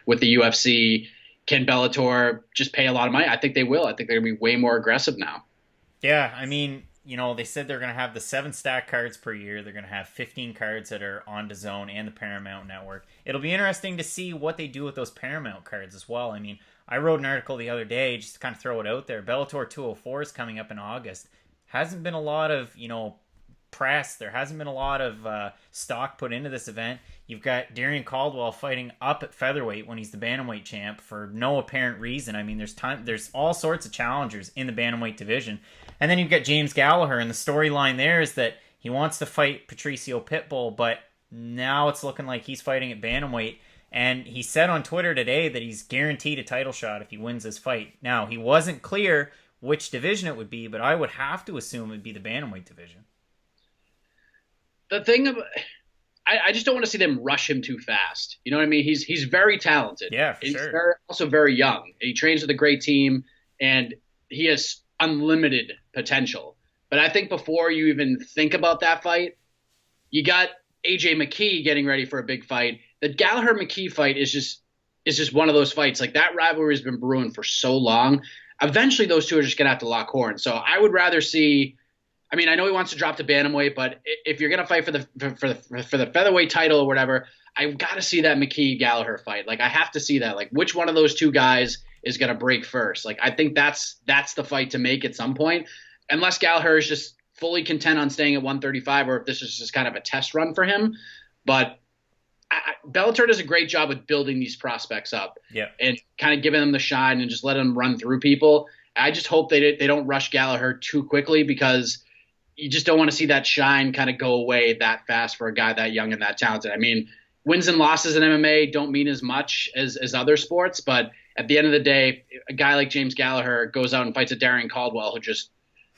With the UFC, can Bellator just pay a lot of money? I think they will. I think they're going to be way more aggressive now. Yeah, I mean, they said they're going to have the 7 stack cards per year. They're going to have 15 cards that are on DAZN and the Paramount Network. It'll be interesting to see what they do with those Paramount cards as well. I mean, I wrote an article the other day, just to kind of throw it out there. Bellator 204 is coming up in August. Hasn't been a lot of, press. There hasn't been a lot of stock put into this event. You've got Darian Caldwell fighting up at featherweight when he's the bantamweight champ for no apparent reason. I mean, there's all sorts of challengers in the bantamweight division. And then you've got James Gallagher, and the storyline there is that he wants to fight Patricio Pitbull, but now it's looking like he's fighting at bantamweight. And he said on Twitter today that he's guaranteed a title shot if he wins this fight. Now, he wasn't clear which division it would be, but I would have to assume it would be the bantamweight division. The thing about, I just don't want to see them rush him too fast. You know what I mean? He's very talented. Yeah, for he's sure. Also very young. He trains with a great team, and he has unlimited potential. But I think before you even think about that fight, you got AJ McKee getting ready for a big fight. The Gallagher-McKee fight is just one of those fights. Like, that rivalry has been brewing for so long. Eventually, those two are just going to have to lock horns. So I would rather see. I mean, I know he wants to drop to bantamweight, but if you're going to fight for the featherweight title or whatever, I've got to see that McKee-Gallagher fight. Like, I have to see that. Like, which one of those two guys is going to break first? Like, I think that's the fight to make at some point, unless Gallagher is just fully content on staying at 135, or if this is just kind of a test run for him. But Bellator does a great job with building these prospects up, and kind of giving them the shine and just letting them run through people. I just hope they don't rush Gallagher too quickly, because you just don't want to see that shine kind of go away that fast for a guy that young and that talented. I mean, wins and losses in MMA don't mean as much as other sports, but at the end of the day, a guy like James Gallagher goes out and fights a Darian Caldwell who just,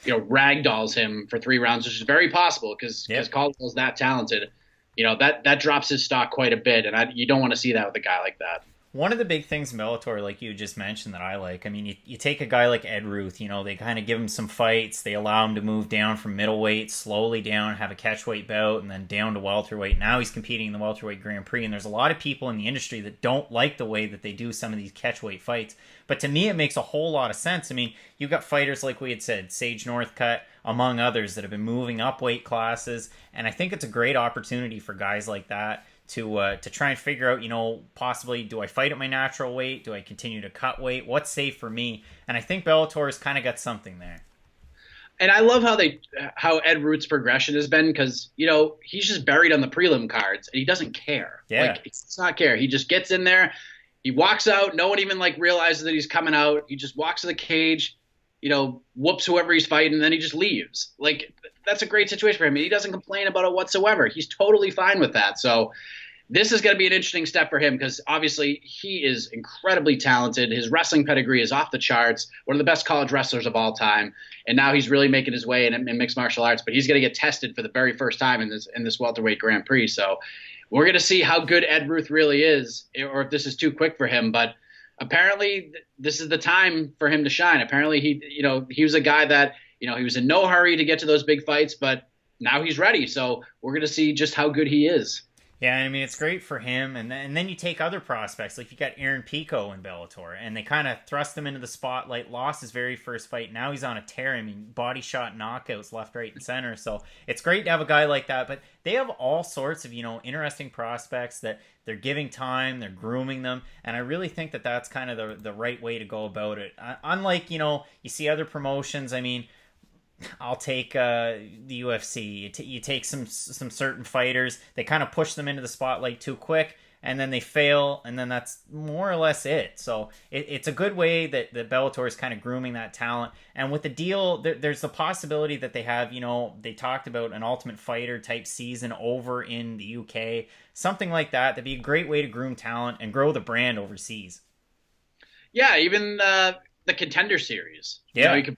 ragdolls him for 3 rounds, which is very possible because Caldwell's that talented. That drops his stock quite a bit, and you don't want to see that with a guy like that. One of the big things in Bellator, like you just mentioned, that I like, I mean, you take a guy like Ed Ruth, they kind of give him some fights. They allow him to move down from middleweight, slowly down, have a catchweight bout, and then down to welterweight. Now he's competing in the welterweight Grand Prix, and there's a lot of people in the industry that don't like the way that they do some of these catchweight fights. But to me, it makes a whole lot of sense. I mean, you've got fighters like we had said, Sage Northcutt, among others, that have been moving up weight classes, and I think it's a great opportunity for guys like that to try and figure out, possibly do I fight at my natural weight? Do I continue to cut weight? What's safe for me? And I think Bellator's kind of got something there. And I love how Ed Root's progression has been because, he's just buried on the prelim cards and he doesn't care. Yeah. He does not care. He just gets in there. He walks out. No one even realizes that he's coming out. He just walks to the cage, whoops whoever he's fighting, and then he just leaves. That's a great situation for him. He doesn't complain about it whatsoever. He's totally fine with that. So this is going to be an interesting step for him because obviously he is incredibly talented. His wrestling pedigree is off the charts, one of the best college wrestlers of all time. And now he's really making his way in mixed martial arts, but he's going to get tested for the very first time in this welterweight Grand Prix. So we're going to see how good Ed Ruth really is, or if this is too quick for him. But apparently this is the time for him to shine. Apparently he was a guy that, he was in no hurry to get to those big fights, but now he's ready. So we're going to see just how good he is. Yeah, I mean, it's great for him. And then you take other prospects. Like you got Aaron Pico in Bellator, and they kind of thrust him into the spotlight, lost his very first fight. Now he's on a tear. I mean, body shot knockouts left, right, and center. So it's great to have a guy like that. But they have all sorts of, interesting prospects that they're giving time, they're grooming them. And I really think that that's kind of the right way to go about it. Unlike, you see other promotions, I mean, I'll take the UFC. You take some certain fighters, they kind of push them into the spotlight too quick, and then they fail, and then that's more or less it. So it's a good way that Bellator is kind of grooming that talent. And with the deal, there's the possibility that they have, they talked about an Ultimate Fighter type season over in the UK, something like that. That'd be a great way to groom talent and grow the brand overseas. Yeah, even the Contender Series. Yeah, you could,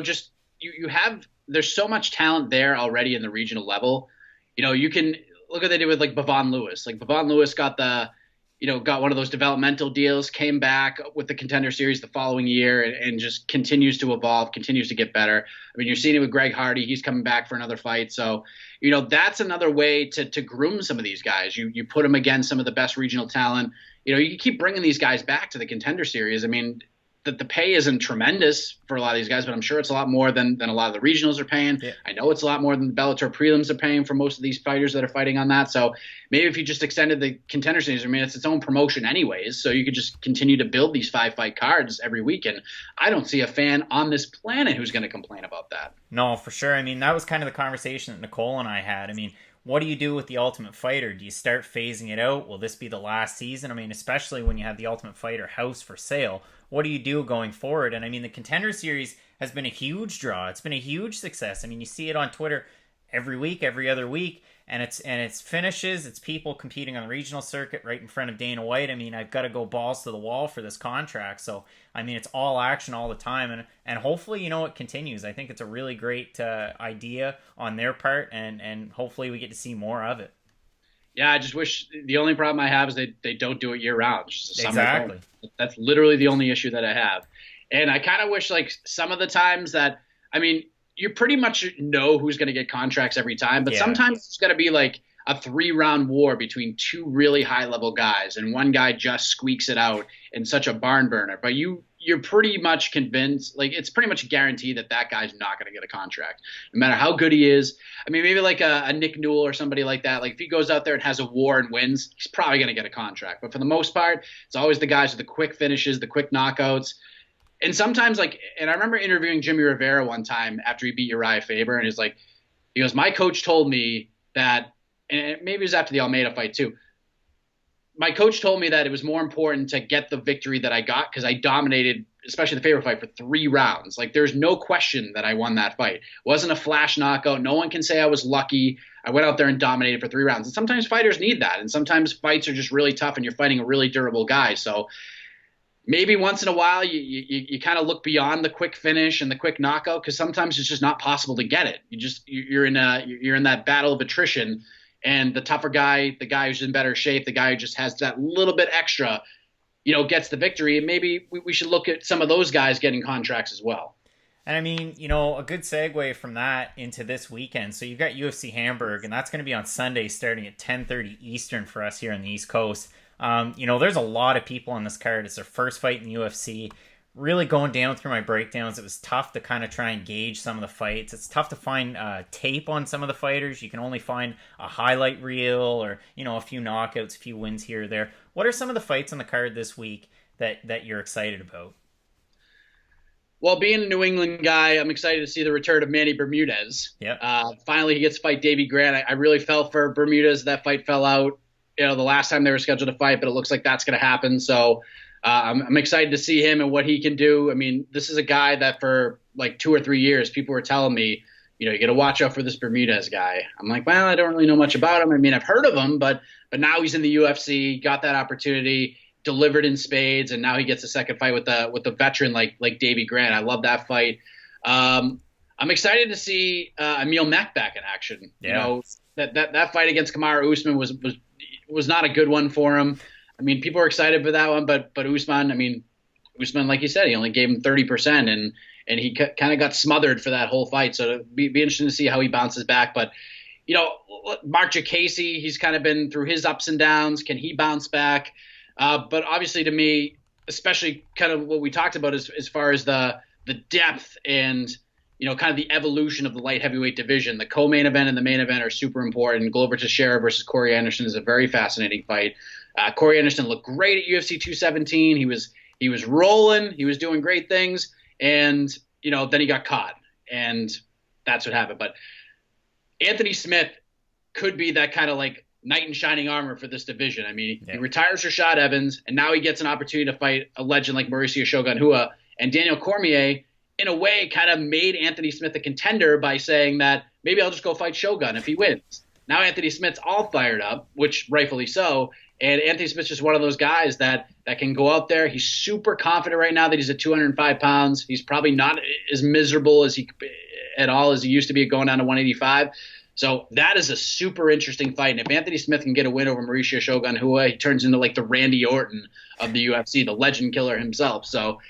just. You have there's so much talent there already in the regional level. You can look what they did with Bavon Lewis. Bavon Lewis got got one of those developmental deals, came back with the Contender Series the following year, and just continues to evolve, continues to get better. I mean, you're seeing it with Greg Hardy. He's coming back for another fight. So, that's another way to groom some of these guys. You put them against some of the best regional talent. You can keep bringing these guys back to the Contender Series. I mean, that the pay isn't tremendous for a lot of these guys, but I'm sure it's a lot more than a lot of the regionals are paying. Yeah. I know it's a lot more than the Bellator prelims are paying for most of these fighters that are fighting on that. So maybe if you just extended the Contender Series, I mean, it's its own promotion anyways, so you could just continue to build these 5-fight cards every week. And I don't see a fan on this planet who's going to complain about that. No, for sure. I mean, that was kind of the conversation that Nicole and I had. I mean, what do you do with the Ultimate Fighter? Do you start phasing it out? Will this be the last season? I mean, especially when you have the Ultimate Fighter house for sale. What do you do going forward? And I mean, the Contender Series has been a huge draw. It's been a huge success. I mean, you see it on Twitter every week, every other week, and it's finishes. It's people competing on the regional circuit right in front of Dana White. I mean, I've got to go balls to the wall for this contract. So, I mean, it's all action all the time, and hopefully, it continues. I think it's a really great idea on their part, and hopefully we get to see more of it. Yeah, I just wish the only problem I have is they don't do it year round. Just a summer exactly. Film. That's literally the only issue that I have. And I kind of wish some of the times that, I mean, you pretty much know who's going to get contracts every time, but sometimes it's going to be a 3-round war between two really high level guys, and one guy just squeaks it out in such a barn burner. But you're pretty much convinced, it's pretty much guaranteed that guy's not going to get a contract, no matter how good he is. I mean, maybe a Nick Newell or somebody like that. If he goes out there and has a war and wins, he's probably going to get a contract. But for the most part, it's always the guys with the quick finishes, the quick knockouts. And sometimes, and I remember interviewing Jimmy Rivera one time after he beat Uriah Faber, and he goes, my coach told me that, and maybe it was after the Almeida fight too, my coach told me that it was more important to get the victory that I got because I dominated, especially the Faber fight, for 3 rounds. There's no question that I won that fight. It wasn't a flash knockout. No one can say I was lucky. I went out there and dominated for 3 rounds. And sometimes fighters need that. And sometimes fights are just really tough and you're fighting a really durable guy. So maybe once in a while you kind of look beyond the quick finish and the quick knockout because sometimes it's just not possible to get it. You're in that battle of attrition. And the tougher guy, the guy who's in better shape, the guy who just has that little bit extra, gets the victory. And maybe we should look at some of those guys getting contracts as well. And I mean, a good segue from that into this weekend. So you've got UFC Hamburg, and that's going to be on Sunday starting at 10:30 Eastern for us here on the East Coast. There's a lot of people on this card. It's their first fight in the UFC. really going down through my breakdowns, it was tough to kind of try and gauge some of the fights. It's tough to find tape on some of the fighters. You can only find a highlight reel or, a few knockouts, a few wins here or there. What are some of the fights on the card this week that you're excited about? Well, being a New England guy, I'm excited to see the return of Manny Bermudez. Yeah. Finally, he gets to fight Davey Grant. I really felt for Bermudez. That fight fell out, the last time they were scheduled to fight, but it looks like that's going to happen. So I'm excited to see him and what he can do. I mean, this is a guy that for like 2 or 3 years, people were telling me, you got to watch out for this Bermudez guy. I'm like, well, I don't really know much about him. I mean, I've heard of him, but now he's in the UFC, got that opportunity, delivered in spades, and now he gets a second fight with a veteran like Davey Grant. I love that fight. I'm excited to see Emil Mack back in action. Yeah. That fight against Kamaru Usman was not a good one for him. I mean, people are excited for that one, but Usman, like you said, he only gave him 30%, and he kind of got smothered for that whole fight. So it'll be interesting to see how he bounces back. But, Mark Jacasey, he's kind of been through his ups and downs. Can he bounce back? But obviously to me, especially kind of what we talked about as far as the depth and, kind of the evolution of the light heavyweight division, the co-main event and the main event are super important. Glover Teixeira versus Corey Anderson is a very fascinating fight. Corey Anderson looked great at UFC 217. He was rolling. He was doing great things. And, then he got caught. And that's what happened. But Anthony Smith could be that kind of like knight in shining armor for this division. I mean, He retires Rashad Evans, and now he gets an opportunity to fight a legend like Mauricio Shogun Rua. And Daniel Cormier, in a way, kind of made Anthony Smith a contender by saying that maybe I'll just go fight Shogun if he wins. Now Anthony Smith's all fired up, which rightfully so. And Anthony Smith's just one of those guys that can go out there. He's super confident right now that he's at 205 pounds. He's probably not as miserable as he used to be going down to 185. So that is a super interesting fight. And if Anthony Smith can get a win over Mauricio Shogun Rua, he turns into like the Randy Orton of the UFC, the legend killer himself. So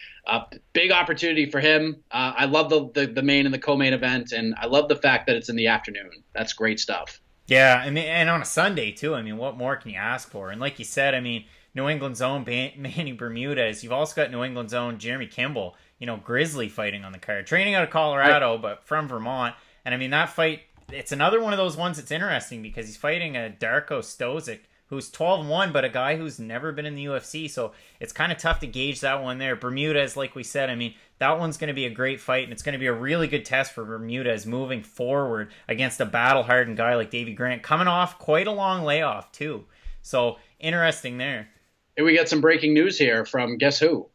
big opportunity for him. I love the main and the co-main event, and I love the fact that it's in the afternoon. That's great stuff. Yeah, and on a Sunday, too. I mean, what more can you ask for? And like you said, I mean, New England's own Manny Bermudez. You've also got New England's own Jeremy Kimball, Grizzly fighting on the card. Training out of Colorado, but from Vermont. And I mean, that fight, it's another one of those ones that's interesting because he's fighting a Darko Stozic, who's 12-1, but a guy who's never been in the UFC. So it's kind of tough to gauge that one there. Bermudez, like we said, I mean, that one's going to be a great fight, and it's going to be a really good test for Bermudez moving forward against a battle-hardened guy like Davey Grant, coming off quite a long layoff, too. So, interesting there. And we got some breaking news here from guess who?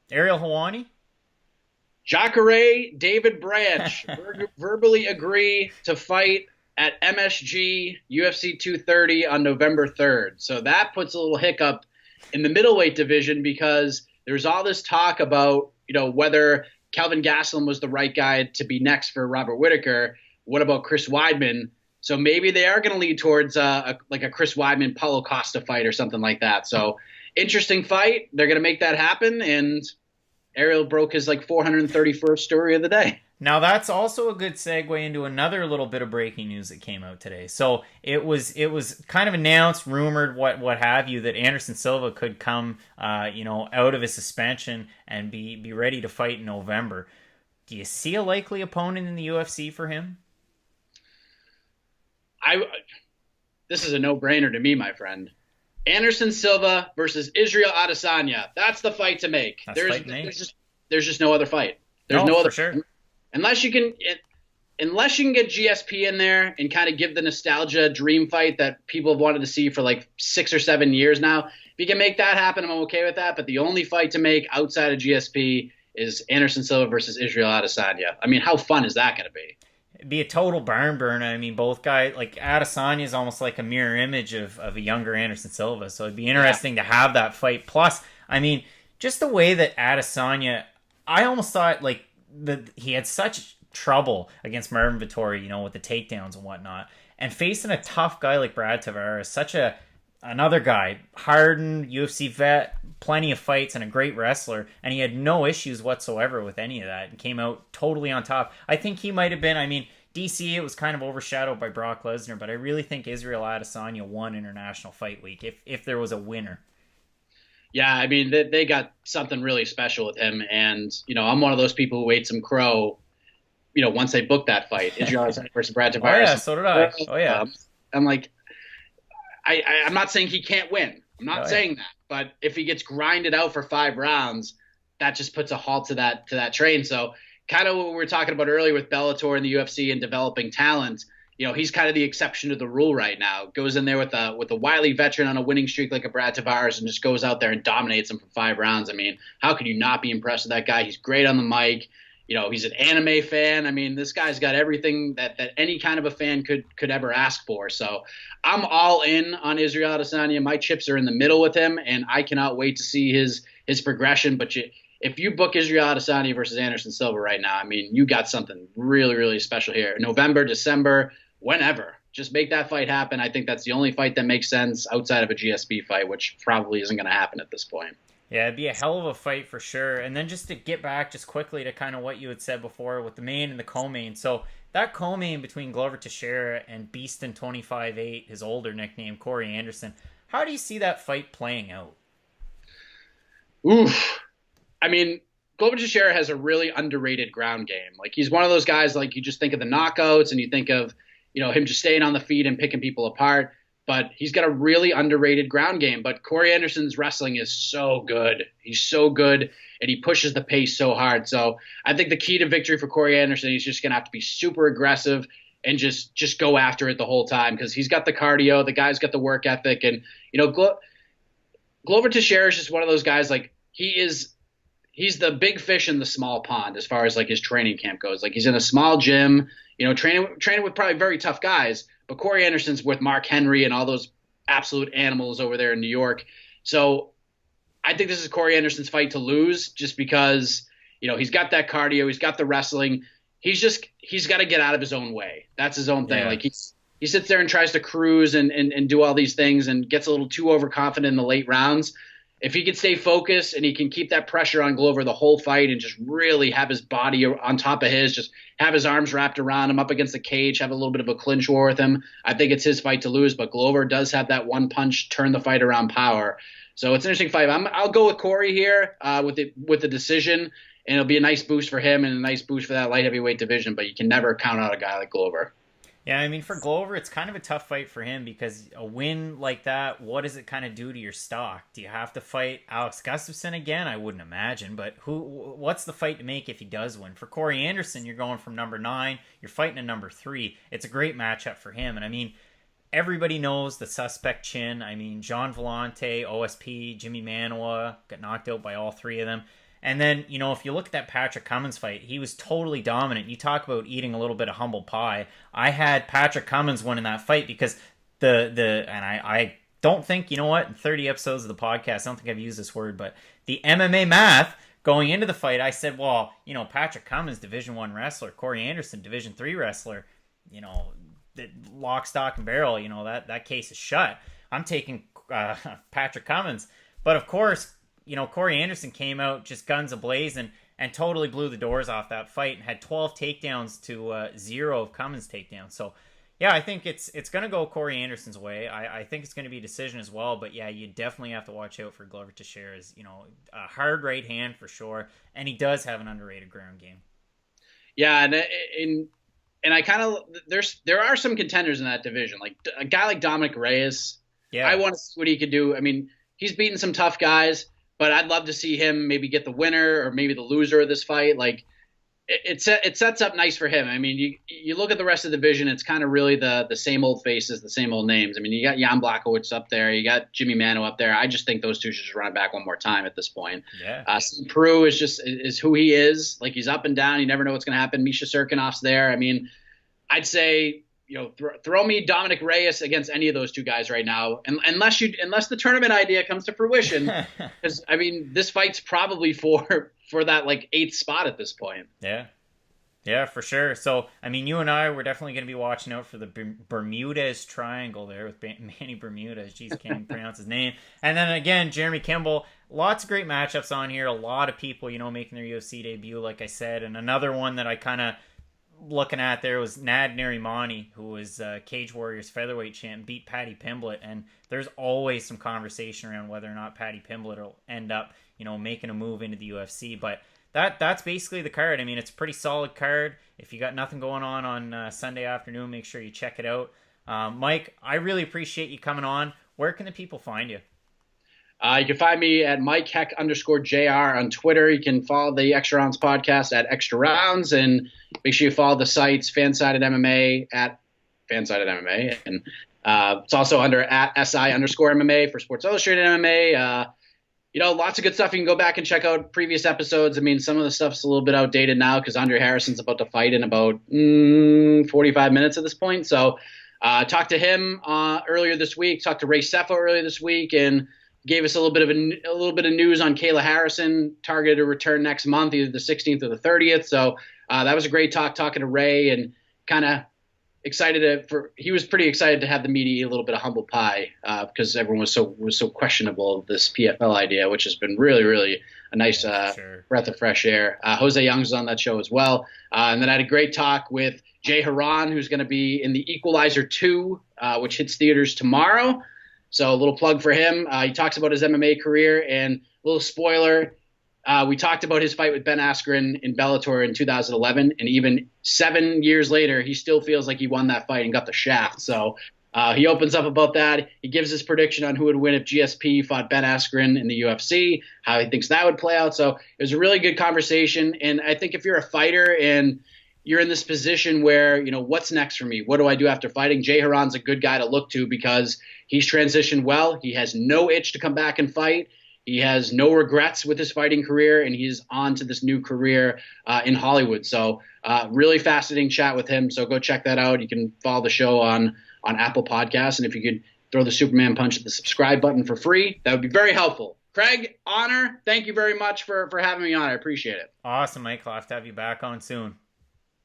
Ariel Helwani? Jacare David Branch verbally agree to fight at MSG UFC 230 on November 3rd. So that puts a little hiccup in the middleweight division because there's all this talk about, whether Kelvin Gastelum was the right guy to be next for Robert Whittaker. What about Chris Weidman? So maybe they are going to lead towards a Chris Weidman Paulo Costa fight or something like that. So interesting fight. They're going to make that happen. And Ariel broke his 431st story of the day. Now that's also a good segue into another little bit of breaking news that came out today. So it was kind of announced, rumored, what have you, that Anderson Silva could come, out of his suspension and be ready to fight in November. Do you see a likely opponent in the UFC for him? This is a no-brainer to me, my friend. Anderson Silva versus Israel Adesanya. That's the fight to make. There's just no other fight. There's no other. For sure. Unless you can get GSP in there and kind of give the nostalgia dream fight that people have wanted to see for 6 or 7 years now. If you can make that happen, I'm okay with that. But the only fight to make outside of GSP is Anderson Silva versus Israel Adesanya. I mean, how fun is that going to be? It'd be a total barn burner. I mean, both guys, Adesanya is almost like a mirror image of a younger Anderson Silva. So it'd be interesting to have that fight. Plus, I mean, just the way that Adesanya, I almost thought that he had such trouble against Marvin Vettori, with the takedowns and whatnot. And facing a tough guy like Brad Tavares, another guy, hardened, UFC vet, plenty of fights, and a great wrestler, and he had no issues whatsoever with any of that and came out totally on top. I think he might have been, DC, it was kind of overshadowed by Brock Lesnar, but I really think Israel Adesanya won International Fight Week if there was a winner. Yeah, I mean, they got something really special with him. And, I'm one of those people who ate some crow, once they booked that fight, Israel Adesanya versus Brad Oh yeah, Tavares. so did I. Oh yeah. I'm like, I'm not saying he can't win. I'm not Oh, saying that. But if he gets grinded out for 5 rounds, that just puts a halt to that train. So kind of what we were talking about earlier with Bellator and the UFC and developing talent, he's kind of the exception to the rule right now. Goes in there with a wily veteran on a winning streak like a Brad Tavares and just goes out there and dominates him for 5 rounds. I mean, how could you not be impressed with that guy? He's great on the mic. He's an anime fan. I mean, this guy's got everything that any kind of a fan could ever ask for. So I'm all in on Israel Adesanya. My chips are in the middle with him, and I cannot wait to see his progression. But if you book Israel Adesanya versus Anderson Silva right now, I mean, you got something really, really special here. November, December, whenever. Just make that fight happen. I think that's the only fight that makes sense outside of a GSP fight, which probably isn't going to happen at this point. Yeah, it'd be a hell of a fight for sure. And then just to get back just quickly to kind of what you had said before with the main and the co-main. So that co-main between Glover Teixeira and Beastin 25-8, his older nickname, Corey Anderson, how do you see that fight playing out? Oof. I mean, Glover Teixeira has a really underrated ground game. Like, he's one of those guys, like, you just think of the knockouts and you think of, him just staying on the feet and picking people apart. But he's got a really underrated ground game. But Corey Anderson's wrestling is so good. He's so good, and he pushes the pace so hard. So I think the key to victory for Corey Anderson, he's just going to have to be super aggressive and just go after it the whole time because he's got the cardio. The guy's got the work ethic. And, Glover Teixeira is just one of those guys, like, he's the big fish in the small pond as far as, like, his training camp goes. Like, he's in a small gym, training with probably very tough guys. But Corey Anderson's with Mark Henry and all those absolute animals over there in New York. So I think this is Corey Anderson's fight to lose just because, he's got that cardio. He's got the wrestling. He's got to get out of his own way. That's his own thing. Yeah. Like, he sits there and tries to cruise and do all these things and gets a little too overconfident in the late rounds. If he can stay focused and he can keep that pressure on Glover the whole fight and just really have his body on top of his, just have his arms wrapped around him up against the cage, have a little bit of a clinch war with him, I think it's his fight to lose. But Glover does have that one punch, turn the fight around power. So it's an interesting fight. I'll go with Corey here with the decision, and it'll be a nice boost for him and a nice boost for that light heavyweight division. But you can never count out a guy like Glover. Yeah, I mean, for Glover, it's kind of a tough fight for him because a win like that, what does it kind of do to your stock? Do you have to fight Alex Gustafsson again? I wouldn't imagine, but what's the fight to make if he does win? For Corey Anderson, you're going from number 9, you're fighting a number 3. It's a great matchup for him, and I mean, everybody knows the suspect chin. I mean, John Vellante, OSP, Jimmy Manoa, got knocked out by all 3 of them. And then, if you look at that Patrick Cummins fight, he was totally dominant. You talk about eating a little bit of humble pie. I had Patrick Cummins winning that fight because I don't think, in 30 episodes of the podcast, I don't think I've used this word, but the MMA math going into the fight, I said, well, Patrick Cummins, Division 1 wrestler, Corey Anderson, Division 3 wrestler, the lock, stock, and barrel, that case is shut. I'm taking Patrick Cummins. But of course, Corey Anderson came out just guns a-blazing and totally blew the doors off that fight and had 12 takedowns to 0 of Cummins' takedowns. So, yeah, I think it's going to go Corey Anderson's way. I think it's going to be a decision as well. But, yeah, you definitely have to watch out for Glover Teixeira's, a hard right hand for sure. And he does have an underrated ground game. Yeah, and I kind of there are some contenders in that division. Like a guy like Dominic Reyes, yeah. I want to see what he could do. I mean, he's beaten some tough guys. But I'd love to see him maybe get the winner or maybe the loser of this fight. Like it sets up nice for him. I mean, you look at the rest of the division, it's kind of really the same old faces, the same old names. I mean, you got Jan Blachowicz up there, you got Jimmy Mano up there. I just think those two should just run it back one more time at this point. Yeah. Peru is who he is. Like, he's up and down. You never know what's going to happen. Misha Serkinov's there. I mean, I'd say, throw me Dominic Reyes against any of those two guys right now, and unless the tournament idea comes to fruition, because I mean, this fight's probably for that like 8th spot at this point. Yeah, for sure. So I mean, you and I were definitely going to be watching out for the Bermudez Triangle there with Manny Bermudez. Jeez, can't even pronounce his name. And then again, Jeremy Kimball. Lots of great matchups on here. A lot of people, making their UFC debut, like I said, and another one that I kind of looking at there was Nad Narimani, who was Cage Warriors featherweight champ, beat Paddy Pimblett, and there's always some conversation around whether or not Paddy Pimblett will end up, making a move into the UFC. But that's basically the card. I mean, it's a pretty solid card. If you got nothing going on Sunday afternoon, make sure you check it out. Mike, I really appreciate you coming on. Where can the people find you? You can find me at MikeHeck_JR on Twitter. You can follow the Extra Rounds podcast at Extra Rounds, and make sure you follow the sites Fansided MMA at Fansided MMA, and it's also under at SI_MMA for Sports Illustrated MMA. Lots of good stuff. You can go back and check out previous episodes. I mean, some of the stuff's a little bit outdated now because Andre Harrison's about to fight in about 45 minutes at this point. So talked to him earlier this week. Talked to Ray Sefo earlier this week, and gave us a little bit of news on Kayla Harrison, targeted to return next month, either the 16th or the 30th. So that was a great talking to Ray, and kind of he was pretty excited to have the media eat a little bit of humble pie because everyone was so questionable of this PFL idea, which has been really, really a nice breath of fresh air. Jose Youngs was on that show as well. And then I had a great talk with Jay Haran, who's going to be in the Equalizer 2, which hits theaters tomorrow. So a little plug for him. He talks about his MMA career, and a little spoiler, we talked about his fight with Ben Askren in Bellator in 2011, and even 7 years later, he still feels like he won that fight and got the shaft. So he opens up about that. He gives his prediction on who would win if GSP fought Ben Askren in the UFC, how he thinks that would play out. So it was a really good conversation, and I think if you're a fighter and you're in this position where, what's next for me? What do I do after fighting? Jay Haran's a good guy to look to because he's transitioned well. He has no itch to come back and fight. He has no regrets with his fighting career, and he's on to this new career in Hollywood. So really fascinating chat with him. So go check that out. You can follow the show on Apple Podcasts. And if you could throw the Superman punch at the subscribe button for free, that would be very helpful. Craig, honor. Thank you very much for having me on. I appreciate it. Awesome, Mike. I'll have to have you back on soon.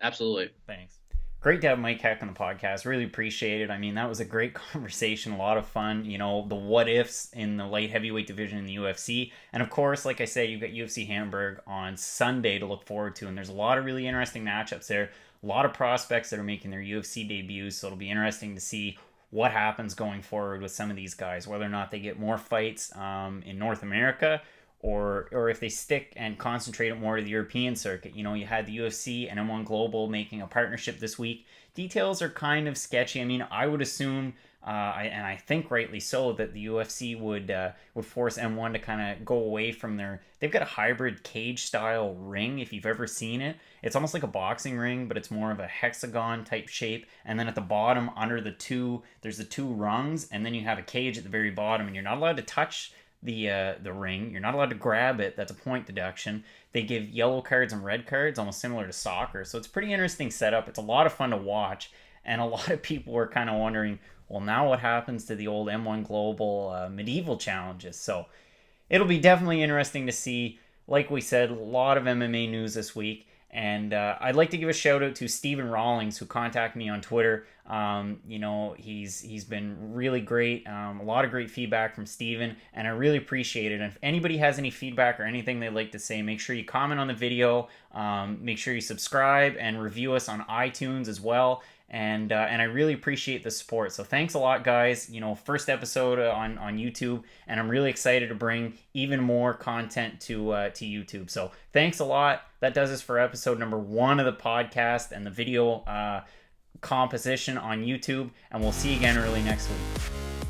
Absolutely. Thanks. Great to have Mike Heck on the podcast. Really appreciate it. I mean, that was a great conversation, a lot of fun. The what ifs in the light heavyweight division in the UFC. And of course, like I said, you've got Ufc Hamburg on Sunday to look forward to. And there's a lot of really interesting matchups there. A lot of prospects that are making their UFC debuts. So it'll be interesting to see what happens going forward with some of these guys, whether or not they get more fights in North America, or if they stick and concentrate it more to the European circuit. You had the UFC and M1 Global making a partnership this week. Details are kind of sketchy. I mean, I would assume, and I think rightly so, that the UFC would force M1 to kind of go away from they've got a hybrid cage style ring, if you've ever seen it. It's almost like a boxing ring, but it's more of a hexagon type shape. And then at the bottom, under there's the two rungs, and then you have a cage at the very bottom, and you're not allowed to touch the ring. You're not allowed to grab it. That's a point deduction. They give yellow cards and red cards, almost similar to soccer. So it's a pretty interesting setup. It's a lot of fun to watch, and a lot of people were kind of wondering, well, now what happens to the old M1 Global medieval challenges? So it'll be definitely interesting to see. Like we said, a lot of MMA news this week. And I'd like to give a shout out to Stephen Rawlings, who contacted me on Twitter. He's been really great. A lot of great feedback from Stephen, and I really appreciate it. And if anybody has any feedback or anything they'd like to say, make sure you comment on the video. Make sure you subscribe and review us on iTunes as well. And I really appreciate the support. So thanks a lot, guys. First episode on YouTube, and I'm really excited to bring even more content to YouTube. So thanks a lot. That does us for episode number 1 of the podcast and the video composition on YouTube. And we'll see you again early next week.